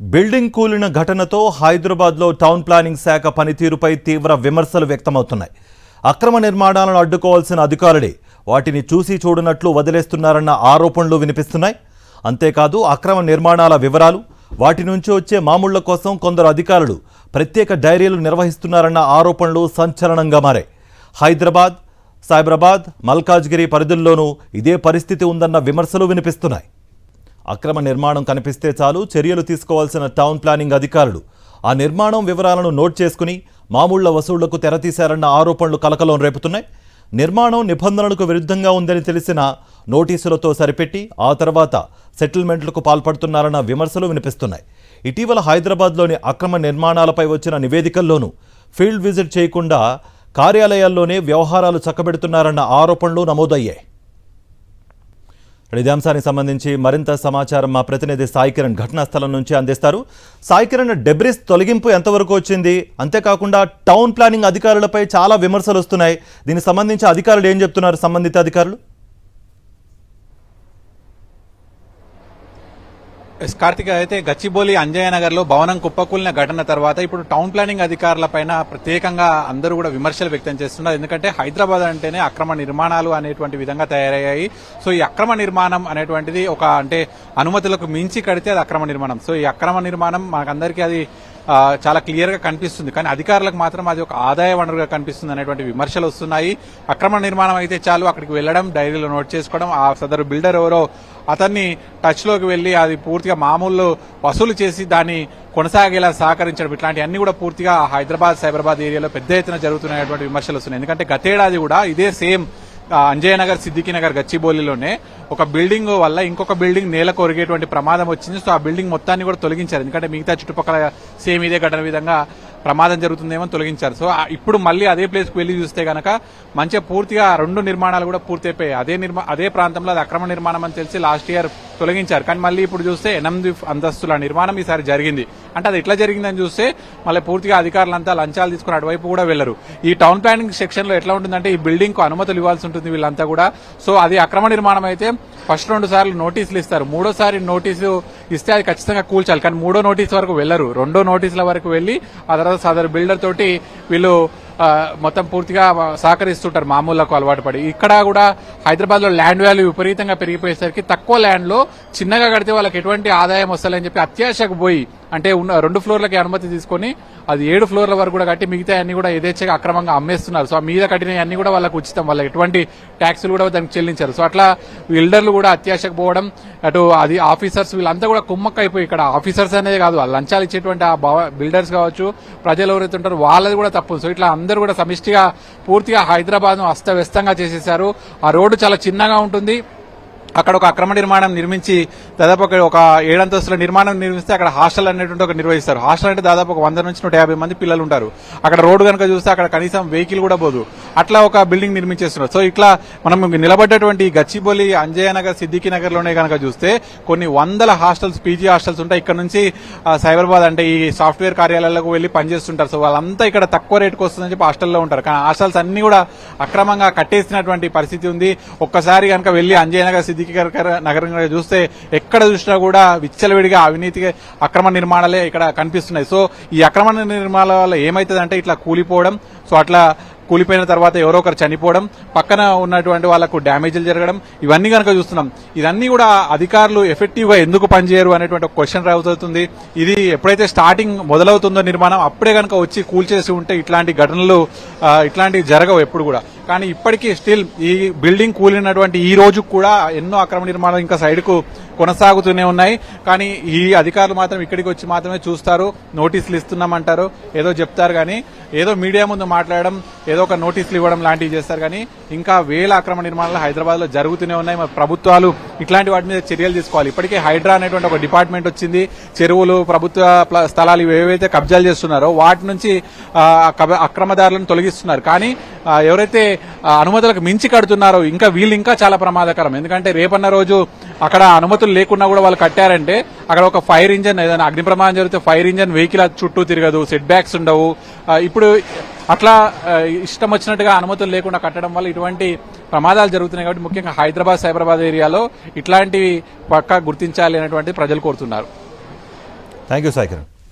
Building కూలిన ఘటనతో హైదరాబాద్లో టౌన్ ప్లానింగ్ శాఖ పనితీరుపై తీవ్ర విమర్శలు వ్యక్తమవుతున్నాయి. అక్రమ నిర్మాణాలను అడ్డుకోవాల్సిన అధికారులే వాటిని చూసి చూడనట్లు వదిలేస్తున్నారన్న ఆరోపణలు వినిపిస్తున్నాయి. అంతేకాదు అక్రమ నిర్మాణాల వివరాలు, వాటి నుంచి వచ్చే మామూళ్ల కోసం కొందరు అధికారులు ప్రత్యేక డైరీలు నిర్వహిస్తున్నారన్న ఆరోపణలు సంచలనంగా మారాయి. హైదరాబాద్, సైబరాబాద్, మల్కాజ్గిరి పరిధుల్లోనూ ఇదే పరిస్థితి ఉందన్న విమర్శలు వినిపిస్తున్నాయి. అక్రమ నిర్మాణం కనిపిస్తే చాలు చర్యలు తీసుకోవాల్సిన టౌన్ ప్లానింగ్ అధికారులు ఆ నిర్మాణం వివరాలను నోట్ చేసుకుని మామూళ్ల వసూళ్లకు తెరతీశారన్న ఆరోపణలు కలకలం రేపుతున్నాయి. నిర్మాణం నిబంధనలకు విరుద్ధంగా ఉందని తెలిసిన నోటీసులతో సరిపెట్టి ఆ తర్వాత సెటిల్మెంట్లకు పాల్పడుతున్నారన్న విమర్శలు వినిపిస్తున్నాయి. ఇటీవల హైదరాబాద్లోని అక్రమ నిర్మాణాలపై వచ్చిన నివేదికల్లోనూ ఫీల్డ్ విజిట్ చేయకుండా కార్యాలయాల్లోనే వ్యవహారాలు చక్కబెడుతున్నారన్న ఆరోపణలు నమోదయ్యాయి. ఇదే అంశానికి సంబంధించి మరింత సమాచారం మా ప్రతినిధి సాయి కిరణ్ ఘటనా స్థలం నుంచి అందిస్తారు. సాయి కిరణ్, డెబ్రిస్ తొలగింపు ఎంతవరకు వచ్చింది? అంతేకాకుండా టౌన్ ప్లానింగ్ అధికారులపై చాలా విమర్శలు వస్తున్నాయి. దీనికి సంబంధించి అధికారులు ఏం చెప్తున్నారు? సంబంధిత అధికారులు కార్తిక, అయితే గచ్చిబౌలి అంజయ్య నగర్ లో భవనం కుప్పకూలిన ఘటన తర్వాత ఇప్పుడు టౌన్ ప్లానింగ్ అధికారులపైన ప్రత్యేకంగా అందరూ కూడా విమర్శలు వ్యక్తం చేస్తున్నారు. ఎందుకంటే హైదరాబాద్ అంటేనే అక్రమ నిర్మాణాలు అనేటువంటి విధంగా తయారయ్యాయి. సో ఈ అక్రమ నిర్మాణం అనేటువంటిది అంటే అనుమతులకు మించి కడితే అది అక్రమ నిర్మాణం. సో ఈ అక్రమ నిర్మాణం మనకందరికీ అది చాలా క్లియర్ గా కనిపిస్తుంది. కానీ అధికారులకు మాత్రం అది ఒక ఆదాయ వనరుగా కనిపిస్తుంది అనేటువంటి విమర్శలు వస్తున్నాయి. అక్రమ నిర్మాణం అయితే చాలు అక్కడికి వెళ్లడం, డైరీలో నోట్ చేసుకోవడం, ఆ సదరు బిల్డర్ ఎవరో అతన్ని టచ్ లోకి వెళ్లి అది పూర్తిగా మామూలు వసూలు చేసి దాన్ని కొనసాగేలా సహకరించడం, ఇట్లాంటివన్నీ కూడా పూర్తిగా హైదరాబాద్, సైబరాబాద్ ఏరియాలో పెద్ద ఎత్తున జరుగుతున్నటువంటి విమర్శలు వస్తున్నాయి. ఎందుకంటే గతేడాది కూడా ఇదే సేమ్ అంజయ్య నగర్, సిద్దికి నగర్, గచ్చిబౌలిలోనే ఒక బిల్డింగ్ వల్ల ఇంకొక బిల్డింగ్ నేల కొరిగేటువంటి ప్రమాదం వచ్చింది. సో ఆ బిల్డింగ్ మొత్తాన్ని కూడా తొలగించారు. ఎందుకంటే మిగతా చుట్టుపక్కల సేమ్ ఇదే ఘటన విధంగా ప్రమాదం జరుగుతుందేమో తొలగించారు. సో ఇప్పుడు మళ్ళీ అదే ప్లేస్ కు వెళ్లి చూస్తే గనక మంచిగా పూర్తిగా రెండు నిర్మాణాలు కూడా పూర్తయిపోయాయి. అదే ప్రాంతంలో అది అక్రమ నిర్మాణం అని తెలిసి లాస్ట్ ఇయర్ తొలగించారు. కానీ మళ్ళీ ఇప్పుడు చూస్తే 8 అంతస్తుల నిర్మాణం ఈసారి జరిగింది. అంటే అది ఎట్లా జరిగిందని చూస్తే మళ్ళీ పూర్తిగా అధికారులంతా లంచాలు తీసుకుని అటువైపు కూడా వెళ్లరు. ఈ టౌన్ ప్లానింగ్ సెక్షన్ లో ఎట్లా ఉంటుందంటే ఈ బిల్డింగ్ కు అనుమతులు ఇవ్వాల్సి ఉంటుంది వీళ్ళంతా కూడా. సో అది అక్రమ నిర్మాణం అయితే ఫస్ట్ 2 సార్లు నోటీసులు ఇస్తారు. 3ఓసారి నోటీసు ఇస్తే అది ఖచ్చితంగా కూల్చాలి. కానీ 3ఓ నోటీసు వరకు వెళ్లరు. 2ఓ నోటీసుల వరకు వెళ్లి ఆ తర్వాత సదరు బిల్డర్ తోటి వీళ్ళు మొత్తం పూర్తిగా సహకరిస్తుంటారు మామూలకు అలవాటు పడి. ఇక్కడ కూడా హైదరాబాద్ లో ల్యాండ్ వాల్యూ విపరీతంగా పెరిగిపోయేసరికి తక్కువ ల్యాండ్ లో చిన్నగా కడితే వాళ్ళకి ఎటువంటి ఆదాయం వస్తలేని చెప్పి అత్యాశకు పోయి అంటే ఉన్న 2 ఫ్లోర్లకి అనుమతి తీసుకుని అది 7 ఫ్లోర్ల వరకు కూడా కట్టి మిగతా అన్ని కూడా యథేచ్ఛగా అక్రమంగా అమ్మేస్తున్నారు. సో మీద కట్టిన అన్ని కూడా వాళ్ళకి ఉచితం, వాళ్ళకి ఎటువంటి ట్యాక్సులు కూడా దానికి చెల్లించారు. సో అట్లా బిల్డర్లు కూడా అత్యాశకు పోవడం, అటు అది ఆఫీసర్స్ వీళ్ళంతా కూడా కుమ్మక్క అయిపోయి, ఇక్కడ ఆఫీసర్స్ అనేది కాదు లంచాలు ఇచ్చేటువంటి ఆ బిల్డర్స్ కావచ్చు, ప్రజలు ఎవరైతే ఉంటారో వాళ్ళది కూడా తప్పు. సో ఇట్లా అందరూ కూడా సమిష్టిగా పూర్తిగా హైదరాబాద్ ను అస్తవ్యస్తంగా చేసేశారు. ఆ రోడ్డు చాలా చిన్నగా ఉంటుంది. అక్కడ ఒక అక్రమ నిర్మాణం నిర్మించి దాదాపు ఒక 7 అంతస్తుల నిర్మాణం నిర్మిస్తే అక్కడ హాస్టల్ అనేటువంటి ఒక నిర్వహిస్తారు. హాస్టల్ అంటే దాదాపు ఒక 100 నుంచి 150 మంది పిల్లలు ఉంటారు. అక్కడ రోడ్డు కనుక చూస్తే అక్కడ కనీసం వెహికల్ కూడా పోదు. అట్లా ఒక బిల్డింగ్ నిర్మించేస్తున్నారు. సో ఇట్లా మనం నిలబడ్డటువంటి గచ్చిబౌలి, అంజయ్య నగర్, సిద్దికి నగర్ లోనే కనుక చూస్తే కొన్ని వందల హాస్టల్స్, పీజీ హాస్టల్స్ ఉంటాయి. ఇక్కడ నుంచి సైబరాబాద్ అంటే ఈ సాఫ్ట్వేర్ కార్యాలయాలకు వెళ్లి పనిచేస్తుంటారు. సో వాళ్ళంతా ఇక్కడ తక్కువ రేటుకు వస్తుందని చెప్పి హాస్టల్లో ఉంటారు. కానీ హాస్టల్స్ అన్ని కూడా అక్రమంగా కట్టేసినటువంటి పరిస్థితి ఉంది. ఒక్కసారి కనుక వెళ్లి అంజయ్య నగర్, సిద్దికి నగరం చూస్తే ఎక్కడ చూసినా కూడా విచ్చలవిడిగా అవినీతిగా అక్రమ నిర్మాణాలే ఇక్కడ కనిపిస్తున్నాయి. సో ఈ అక్రమ నిర్మాణాల వల్ల ఏమైతుందంటే ఇట్లా కూలిపోవడం, సో అట్లా కూలిపోయిన తర్వాత ఎవరో ఒకరు చనిపోవడం, పక్కన ఉన్నటువంటి వాళ్లకు డ్యామేజ్లు జరగడం, ఇవన్నీ కనుక చూస్తున్నాం. ఇవన్నీ కూడా అధికారులు ఎఫెక్టివ్ గా ఎందుకు పనిచేయరు అనేటువంటి ఒక క్వశ్చన్ రావుతుంది. ఇది ఎప్పుడైతే స్టార్టింగ్ మొదలవుతుందో నిర్మాణం అప్పుడే కనుక వచ్చి కూల్చేసి ఉంటే ఇట్లాంటి ఘటనలు ఇట్లాంటివి జరగవు ఎప్పుడు కూడా. కానీ ఇప్పటికీ స్టిల్ ఈ బిల్డింగ్ కూలినటువంటి ఈ రోజు కూడా ఎన్నో అక్రమ నిర్మాణాలు ఇంకా సైడ్ కు కొనసాగుతూనే ఉన్నాయి. కానీ ఈ అధికారులు మాత్రం ఇక్కడికి వచ్చి మాత్రమే చూస్తారు, నోటీసులు ఇస్తున్నామంటారు, ఏదో చెప్తారు, కానీ ఏదో మీడియా ముందు మాట్లాడడం, ఏదో ఒక నోటీసులు ఇవ్వడం లాంటివి చేస్తారు. కానీ ఇంకా వేల అక్రమ నిర్మాణాలు హైదరాబాద్ లో జరుగుతూనే ఉన్నాయి. మరి ప్రభుత్వాలు ఇట్లాంటి వాటి మీద చర్యలు తీసుకోవాలి. ఇప్పటికే హైడ్రా అనేటువంటి ఒక డిపార్ట్మెంట్ వచ్చింది. చెరువులు, ప్రభుత్వ స్థలాలు ఏవైతే కబ్జాలు చేస్తున్నారో వాటి నుంచి అక్రమదారులను తొలగిస్తున్నారు. కానీ ఎవరైతే అనుమతులకు మించి కడుతున్నారో వీళ్ళు ఇంకా చాలా ప్రమాదకరం. ఎందుకంటే రేపన్న రోజు అక్కడ అనుమతులు లేకున్నా కూడా వాళ్ళు కట్టారంటే అక్కడ ఒక ఫైర్ ఇంజన్, ఏదైనా అగ్ని ప్రమాదం జరిగితే ఫైర్ ఇంజన్ వెహికల్ చుట్టూ తిరగదు, సెట్ బ్యాక్స్ ఉండవు. ఇప్పుడు అట్లా ఇష్టం వచ్చినట్టుగా అనుమతులు లేకుండా కట్టడం వల్ల ఇటువంటి ప్రమాదాలు జరుగుతున్నాయి. కాబట్టి ముఖ్యంగా హైదరాబాద్, సైబరాబాద్ ఏరియాలో ఇట్లాంటివి పక్కా గుర్తించాలి అనేటువంటి ప్రజలు కోరుతున్నారు. Thank you Sai Kiran.